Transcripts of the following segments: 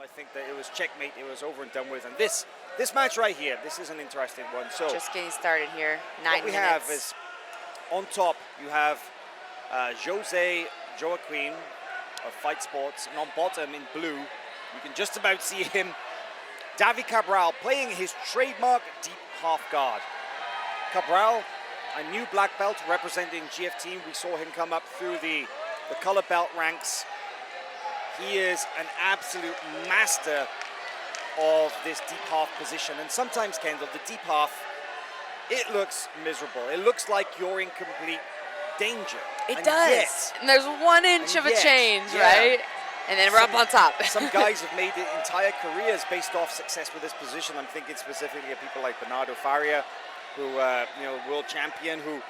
I think that it was checkmate. It was over and done with. And this match right here, this is an interesting one. So just getting started here. 9 minutes. What we have is on top you have Jose Joaquin of Fight Sports, and on bottom in blue you can just about see him, Davi Cabral, playing his trademark deep half guard. Cabral, a new black belt representing GF team. We saw him come up through the color belt ranks. He is an absolute master of this deep half position. And sometimes, Kendall, the deep half, it looks miserable. It looks like you're in complete danger. It does. And there's 1 inch of a change, right? And then we're up on top. Some guys have made their entire careers based off success with this position. I'm thinking specifically of people like Bernardo Faria, who, world champion, who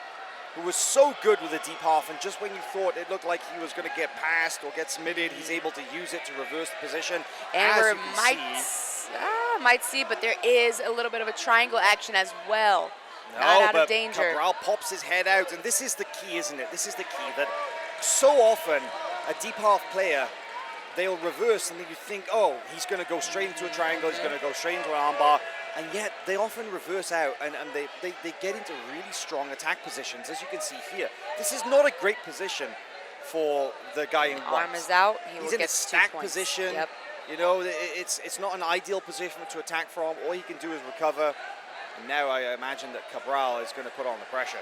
was so good with the deep half, and just when you thought it looked like he was going to get passed or get submitted, he's able to use it to reverse the position. And we might see, but there is a little bit of a triangle action as well. Not out of danger. Cabral pops his head out, and this is the key, isn't it? This is the key, that so often a deep half player, they'll reverse, and then you think, oh, he's going to go straight into a triangle, he's going to go straight into an armbar. And yet they often reverse out, and they get into really strong attack positions, as you can see here. This is not a great position for the guy in white. Arm is out. He's in a stack position. Yep. You know, it's not an ideal position to attack from. All he can do is recover. And now I imagine that Cabral is going to put on the pressure.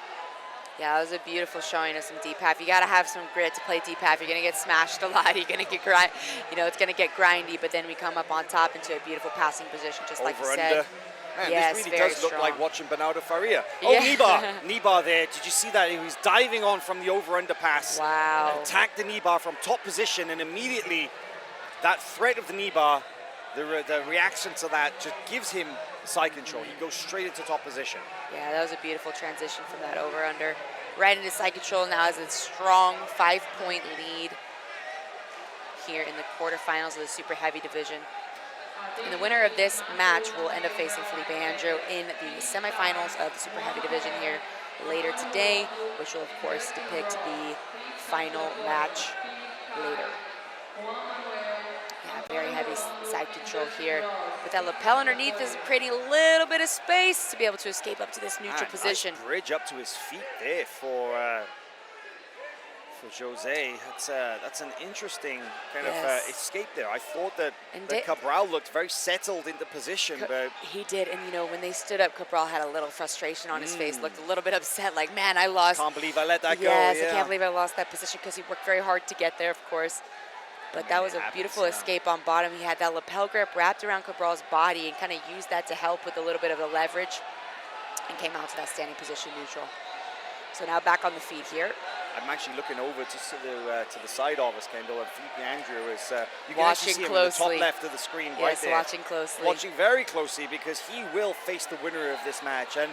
Yeah, that was a beautiful showing of some deep half. You got to have some grit to play deep half. You're going to get smashed a lot. You're going to get it's going to get grindy. But then we come up on top into a beautiful passing position, just like you said. Man, yes, this really does strong. look like watching Bernardo Faria. Oh, knee bar there. Did you see that? He was diving on from the over-under pass. Wow. Attacked the knee bar from top position, and immediately that threat of the knee bar, the reaction to that just gives him side control. He goes straight into top position. Yeah, that was a beautiful transition from that over-under. Right into side control. Now has a strong 5-point lead here in the quarterfinals of the super heavy division. And the winner of this match will end up facing Felipe Andrew in the semifinals of the super heavy division here later today, which will of course depict the final match later. Yeah, very heavy side control here. With that lapel underneath is creating a little bit of space to be able to escape up to this neutral position. Nice bridge up to his feet there for Jose. That's an interesting kind of escape there. I thought that Cabral looked very settled into position, but he did. And when they stood up, Cabral had a little frustration on his face, looked a little bit upset, like, man, I lost. Can't believe I let that go. Yes, I can't believe I lost that position, because he worked very hard to get there, of course. But that was a beautiful escape on bottom. He had that lapel grip wrapped around Cabral's body and kind of used that to help with a little bit of the leverage, and came out to that standing position neutral. So now back on the feet here. I'm actually looking over to the side of us, Kendall, and Felipe Andrew is you can watching see him closely. in the top left of the screen, yes, right there. watching closely. Watching very closely, because he will face the winner of this match. And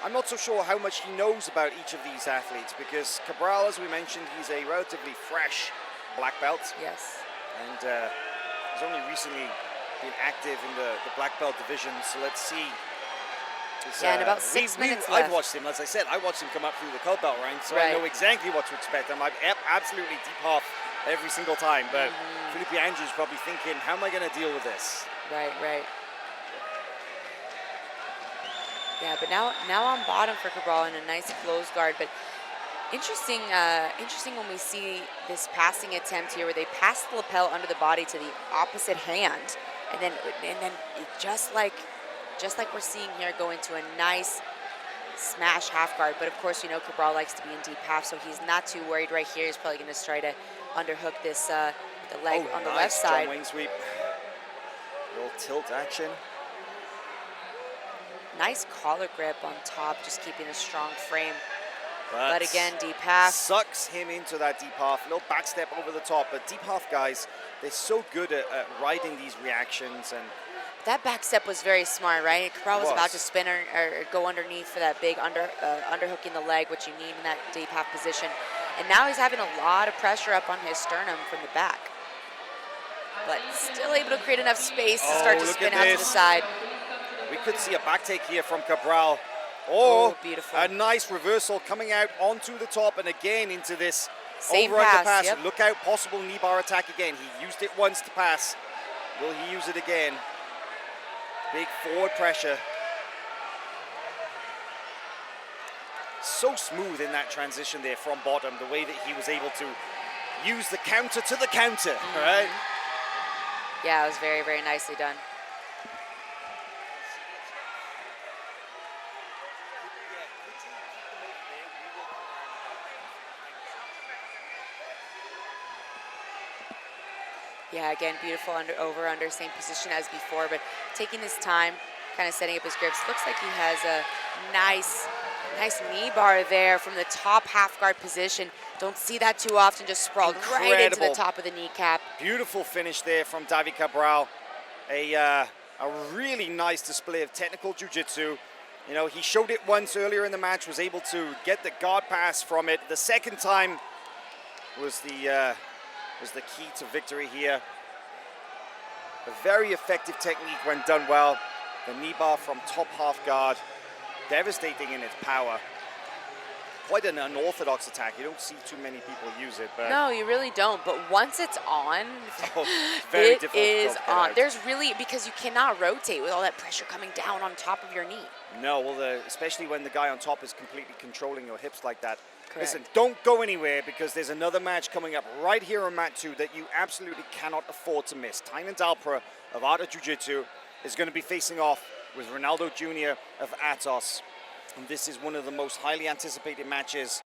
I'm not so sure how much he knows about each of these athletes, because Cabral, as we mentioned, he's a relatively fresh black belt. Yes. And he's only recently been active in the black belt division, so let's see. In about 6 minutes left. I've watched him, as I said, I watched him come up through the color belt ranks, so I know exactly what to expect. I'm like, absolutely deep half every single time, but Felipe Andrew's probably thinking, how am I going to deal with this? Right. Yeah, but now on bottom for Cabral in a nice closed guard, but interesting when we see this passing attempt here, where they pass the lapel under the body to the opposite hand, and then just like we're seeing here, go into a nice smash half guard. But of course, Cabral likes to be in deep half, so he's not too worried right here. He's probably going to try to underhook this the leg on the left side. Strong wing sweep. Little tilt action. Nice collar grip on top, just keeping a strong frame. But again, deep half. Sucks him into that deep half. A little back step over the top. But deep half guys, they're so good at riding these reactions. And that back step was very smart, right? Cabral was about to spin or go underneath for that big underhooking the leg, which you need in that deep half position. And now he's having a lot of pressure up on his sternum from the back. But still able to create enough space to start to spin out to the side. We could see a back take here from Cabral. Oh, beautiful. A nice reversal coming out onto the top and again into this same over-under pass. Look out, possible knee bar attack again. He used it once to pass. Will he use it again? Big forward pressure. So smooth in that transition there from bottom, the way that he was able to use the counter to the counter, right? Yeah, it was very, very nicely done. Yeah, again, beautiful over, under, same position as before, but taking his time, kind of setting up his grips. Looks like he has a nice knee bar there from the top half guard position. Don't see that too often, just sprawled right into the top of the kneecap. Beautiful finish there from Davi Cabral. A really nice display of technical jiu-jitsu. You know, he showed it once earlier in the match, was able to get the guard pass from it. The second time was the key to victory here. A very effective technique when done well. The knee bar from top half guard, devastating in its power. Quite an unorthodox attack. You don't see too many people use it, but no, you really don't. But once it's on, very it is on. There's really, because you cannot rotate with all that pressure coming down on top of your knee. No, well, especially when the guy on top is completely controlling your hips like that. Correct. Listen, don't go anywhere, because there's another match coming up right here on mat 2 that you absolutely cannot afford to miss. Tynan Dalpra of Art of Jiu-Jitsu is going to be facing off with Ronaldo Jr. of Atos. And this is one of the most highly anticipated matches